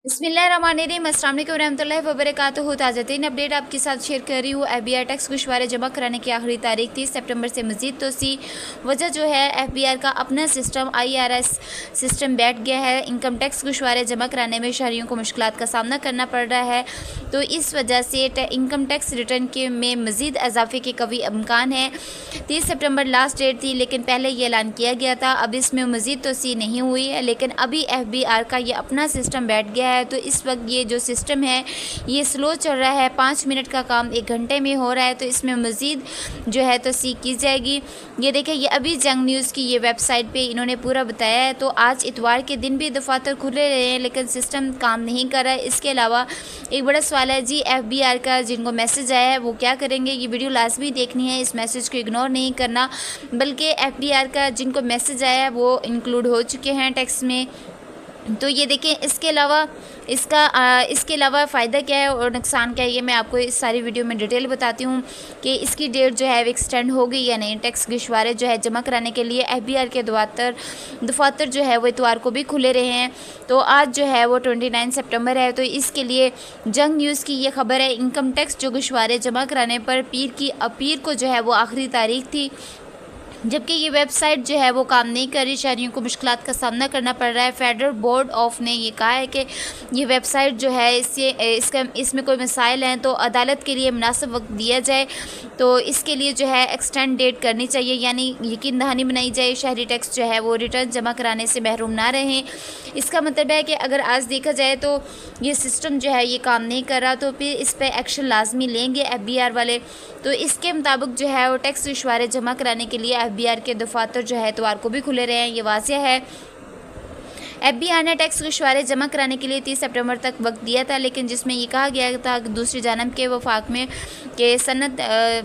बिस्मिल्लाहिर्रहमानिर्रहीम, अस्सलाम वालेकुम रहमतुल्लाहि व बरकातुहू। ताज़ातीन अपडेट आपके साथ शेयर कर रही हूँ। एफबीआर टैक्स गुशवारे जमा कराने की आखिरी तारीख 30 सितंबर से मज़ीद तोसी। वजह जो है एफबीआर का अपना सिस्टम IRS सिस्टम बैठ गया है। इनकम टैक्स गुशवारे जमा कराने में शहरियों को मुश्किलात का सामना करना पड़ रहा है, तो इस वजह से इनकम टैक्स रिटर्न के में मज़ीद इजाफे के कभी इम्कान है। 30 सितंबर लास्ट डेट थी, लेकिन पहले ये ऐलान किया गया था। अब इसमें मज़ीद तोसी नहीं हुई है, लेकिन अभी एफबीआर का ये अपना सिस्टम बैठ गया है। तो इस वक्त ये जो सिस्टम है ये स्लो चल रहा है। 5 मिनट का काम 1 घंटे में हो रहा है, तो इसमें मज़ीद जो है तोसी की जाएगी। ये देखें, ये अभी जंग न्यूज़ की ये वेबसाइट पे इन्होंने पूरा बताया है। तो आज इतवार के दिन भी दफातर खुले रहे हैं, लेकिन सिस्टम काम नहीं कर रहा है। इसके अलावा एक बड़ा सवाल है जी, एफबीआर का जिनको मैसेज आया है वो क्या करेंगे। ये वीडियो लाजमी देखनी है, इस मैसेज को इग्नोर नहीं करना। बल्कि एफबीआर का जिनको मैसेज आया है वो इंक्लूड हो चुके हैं टैक्स में। तो ये देखें, इसके अलावा फ़ायदा क्या है और नुकसान क्या है, ये मैं आपको इस सारी वीडियो में डिटेल बताती हूँ कि इसकी डेट जो है वो एक्सटेंड हो गई या नहीं। टैक्स गुशवारे जो है जमा कराने के लिए एफबीआर के दफातर जो है वो इतवार को भी खुले रहे हैं। तो आज जो है वो 29 सितंबर है, तो इसके लिए जंग न्यूज़ की ये खबर है। इनकम टैक्स जो गुशवारे जमा कराने पर पीर को जो है वो आखिरी तारीख थी, जबकि ये वेबसाइट जो है वो काम नहीं कर रही। शहरियों को मुश्किलात का सामना करना पड़ रहा है। फेडरल बोर्ड ऑफ ने ये कहा है कि ये वेबसाइट जो है इसमें कोई मसाइल हैं तो अदालत के लिए मुनासिब वक्त दिया जाए। तो इसके लिए जो है एक्सटेंड डेट करनी चाहिए, यानी यकीन दहानी बनाई जाए शहरी टैक्स जो है वो रिटर्न जमा कराने से महरूम ना रहें। इसका मतलब है कि अगर आज देखा जाए तो ये सिस्टम जो है ये काम नहीं कर रहा, तो फिर इस पर एक्शन लाजमी लेंगे एफबीआर वाले। तो इसके मुताबिक जो है वो टैक्स गुशवारे जमा कराने के लिए एफबीआर के दफातर जो है इतवार को भी खुले रहे हैं। ये वाज़ेह है। एफबीआर ने टैक्स गुशवारे जमा कराने के लिए 30 सितंबर तक वक्त दिया था, लेकिन जिसमें ये कहा गया था कि दूसरी जानब के वफाक में के सनत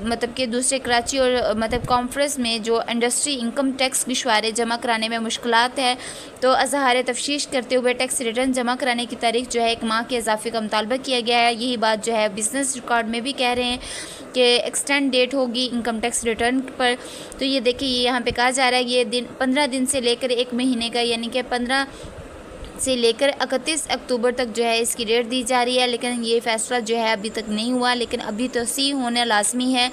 मतलब कि दूसरे कराची और मतलब कॉन्फ्रेंस में जो इंडस्ट्री इनकम टैक्स गुशवारे जमा कराने में मुश्किलात है, तो अजहार तफ्शीश करते हुए टैक्स रिटर्न जमा कराने की तारीख जो है 1 माह के इजाफे का मुतालबा किया गया है। यही बात जो है बिजनेस रिकॉर्ड में भी कह रहे हैं कि एक्सटेंड डेट होगी इनकम टैक्स रिटर्न पर। तो ये देखिए, ये यहाँ पे कहा जा रहा है ये दिन 15 दिन से लेकर 1 महीने का, यानी कि 15 से लेकर 31 अक्टूबर तक जो है इसकी डेट दी जा रही है। लेकिन ये फ़ैसला जो है अभी तक नहीं हुआ, लेकिन अभी तोसी होना लाजमी है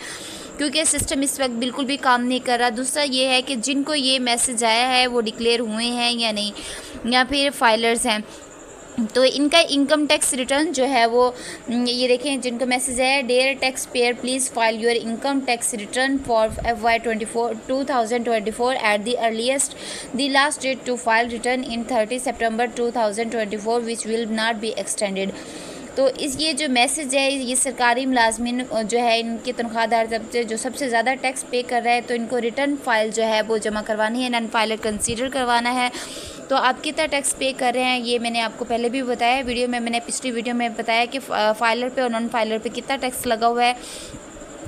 क्योंकि सिस्टम इस वक्त बिल्कुल भी काम नहीं कर रहा। दूसरा ये है कि जिनको ये मैसेज आया है वो डिक्लेयर हुए हैं या नहीं, या फिर फाइलर्स हैं। तो इनका इनकम टैक्स रिटर्न जो है वो ये देखें, जिनको मैसेज है, dear tax payer please file your income tax return for FY 2024 at the earliest. The last date to file return in 30 सितंबर 2024 which will not be extended. तो ये जो मैसेज है ये सरकारी मुलाजमिन जो है इनकी तनख्वाहदार तबके जो सबसे ज़्यादा टैक्स पे कर रहा है, तो इनको रिटर्न फाइल जो है वो जमा करवानी है, नॉन फाइलर कंसीडर करवाना है। तो आप कितना टैक्स पे कर रहे हैं ये मैंने आपको पहले भी बताया वीडियो में। मैंने पिछली वीडियो में बताया कि फाइलर पे और नॉन फाइलर पे कितना टैक्स लगा हुआ है।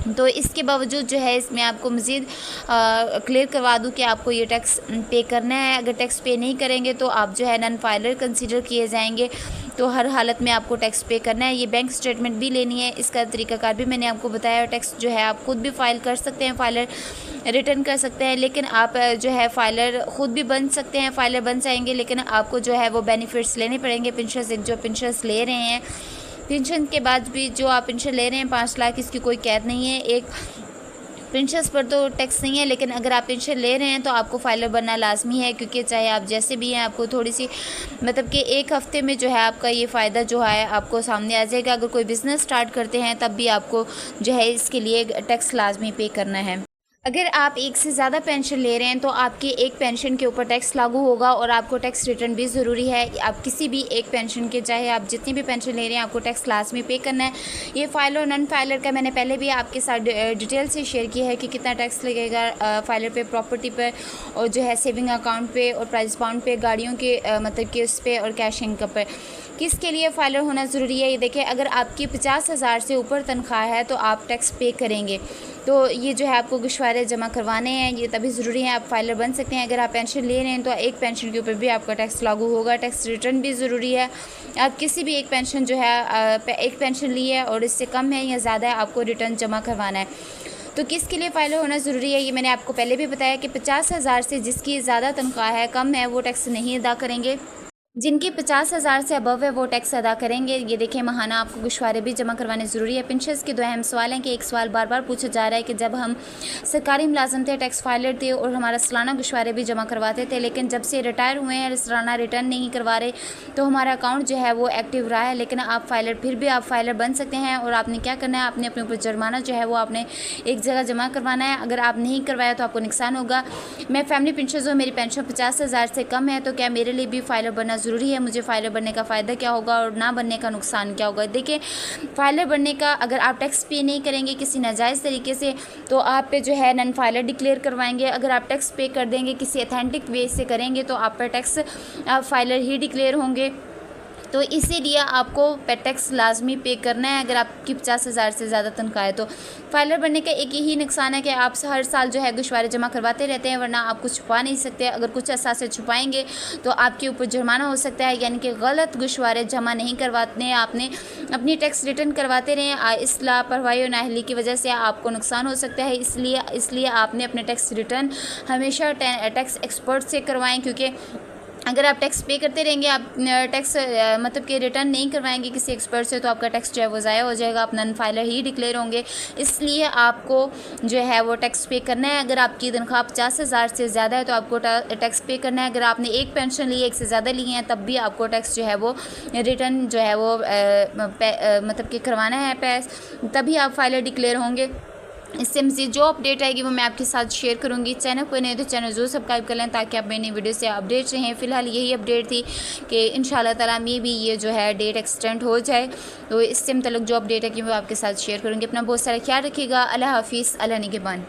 तो इसके बावजूद जो है इसमें आपको मज़ीद क्लियर करवा दूँ कि आपको ये टैक्स पे करना है। अगर टैक्स पे नहीं करेंगे तो आप जो है नॉन फाइलर कंसीडर किए जाएंगे, तो हर हालत में आपको टैक्स पे करना है। ये बैंक स्टेटमेंट भी लेनी है, इसका तरीकाकार भी मैंने आपको बताया। टैक्स जो है आप खुद भी फाइल कर सकते हैं, फाइलर रिटर्न कर सकते हैं, लेकिन आप जो है फाइलर ख़ुद भी बन सकते हैं, फाइलर बन जाएंगे, लेकिन आपको जो है वो बेनिफिट्स लेने पड़ेंगे। पेंशन जो पेंशन्स ले रहे हैं, पेंशन के बाद भी जो आप पेंशन ले रहे हैं 5 लाख, इसकी कोई कैद नहीं है। एक पेंशन पर तो टैक्स नहीं है, लेकिन अगर आप पेंशन ले रहे हैं तो आपको फाइलर बनना लाजमी है, क्योंकि चाहे आप जैसे भी हैं आपको थोड़ी सी मतलब कि 1 हफ़्ते में जो है आपका ये फ़ायदा जो है आपको सामने आ जाएगा। अगर कोई बिज़नेस स्टार्ट करते हैं तब भी आपको जो है इसके लिए टैक्स लाजमी पे करना है। अगर आप एक से ज़्यादा पेंशन ले रहे हैं तो आपकी एक पेंशन के ऊपर टैक्स लागू होगा और आपको टैक्स रिटर्न भी ज़रूरी है। आप किसी भी एक पेंशन के, चाहे आप जितनी भी पेंशन ले रहे हैं, आपको टैक्स लाजमी पे करना है। ये फाइलर और नॉन फाइलर का मैंने पहले भी आपके साथ डिटेल से शेयर किया है कि कितना टैक्स लगेगा फाइलर पे, प्रॉपर्टी पर, और जो है सेविंग अकाउंट पे और प्राइस पाउंड पे, गाड़ियों के मतलब कि उस पर और कैश इनकम पर। किसके लिए फाइलर होना ज़रूरी है, ये देखिए, अगर आपकी 50,000 से ऊपर तनख्वाह है तो आप टैक्स पे करेंगे। तो ये जो है आपको गुशवारे जमा करवाने हैं, ये तभी ज़रूरी है आप फाइलर बन सकते हैं। अगर आप पेंशन ले रहे हैं तो एक पेंशन के ऊपर भी आपका टैक्स लागू होगा। टैक्स रिटर्न भी ज़रूरी है। आप किसी भी एक पेंशन जो है एक पेंशन ली है और इससे कम है या ज़्यादा है, आपको रिटर्न जमा करवाना है। तो किसके लिए फाइलर होना ज़रूरी है, ये मैंने आपको पहले भी बताया कि 50,000 से जिसकी ज़्यादा तनख्वाह है, कम है, वो टैक्स नहीं अदा करेंगे। जिनकी 50,000 से अबव है वो टैक्स अदा करेंगे। ये देखें महाना आपको गोशवारे भी जमा करवाने ज़रूरी है। पेंशनर्स के दो अहम सवाल हैं कि एक सवाल बार बार पूछा जा रहा है कि जब हम सरकारी मुलाजम थे, टैक्स फाइलर थे और हमारा सालाना गोशवारे भी जमा करवाते थे, लेकिन जब से रिटायर हुए हैं सालाना रिटर्न नहीं करवा रहे तो हमारा अकाउंट जो है वो एक्टिव रहा है। लेकिन आप फाइलर फिर भी आप फाइलर बन सकते हैं और आपने क्या करना है, आपने अपने ऊपर जुर्माना जो है वो आपने एक जगह जमा करवाना है। अगर आप नहीं करवाया तो आपको नुकसान होगा। मैं फैमिली पेंशनर हूँ, मेरी पेंशन 50,000 से कम है, तो क्या मेरे लिए भी फाइलर बनना ज़रूरी है? मुझे फाइलर बनने का फ़ायदा क्या होगा और ना बनने का नुकसान क्या होगा? देखिए, फाइलर बनने का, अगर आप टैक्स पे नहीं करेंगे किसी नाजायज़ तरीके से तो आप पे जो है नन फाइलर डिक्लेयर करवाएंगे। अगर आप टैक्स पे कर देंगे किसी अथेंटिक वे से करेंगे तो आप पर टैक्स फाइलर ही डिक्लेयर होंगे। तो इसीलिए आपको टैक्स लाजमी पे करना है अगर आपकी 50,000 से ज़्यादा तनख्वाह है। तो फाइलर बनने का एक यही नुकसान है कि आप हर साल जो है गोशवारे जमा करवाते रहते हैं, वरना आप कुछ छुपा नहीं सकते। अगर कुछ असासे छुपाएंगे तो आपके ऊपर जुर्माना हो सकता है, यानी कि गलत गोशवारे जमा नहीं करवाते हैं, आपने अपनी टैक्स रिटर्न करवाते रहें। इस लापरवाही और नाअहली की वजह से आपको नुकसान हो सकता है। इसलिए आपने अपने टैक्स रिटर्न हमेशा टैक्स एक्सपर्ट से करवाएँ, क्योंकि अगर आप टैक्स पे करते रहेंगे, आप टैक्स मतलब कि रिटर्न नहीं करवाएंगे किसी एक्सपर्ट से, तो आपका टैक्स जो है वो ज़ाया हो जाएगा, आप नन फाइलर ही डिक्लेयर होंगे। इसलिए आपको जो है वो टैक्स पे करना है। अगर आपकी तनख्वाह 50,000 से ज़्यादा है तो आपको टैक्स पे करना है। अगर आपने एक पेंशन ली है, एक से ज़्यादा ली हैं, तब भी आपको टैक्स जो है वो रिटर्न जो है वो मतलब कि करवाना है, तभी आप फाइलर डिक्लेयर होंगे। इससे मज़ीद जो अपडेट आएगी वो मैं आपके साथ शेयर करूंगी। चैनल पर नहीं तो चैनल ज़रूर सब्सक्राइब कर लें ताकि आप मेरी वीडियो से अपडेट रहें। फ़िलहाल यही अपडेट थी कि इंशाल्लाह ताला में भी ये जो है डेट एक्सटेंड हो जाए, तो इससे मतलब जो अपडेट है कि वो आपके साथ शेयर करूँगी। अपना बहुत सारा ख्याल रखिएगा। अल्लाह हाफिज़, अल्लाह निगहबान।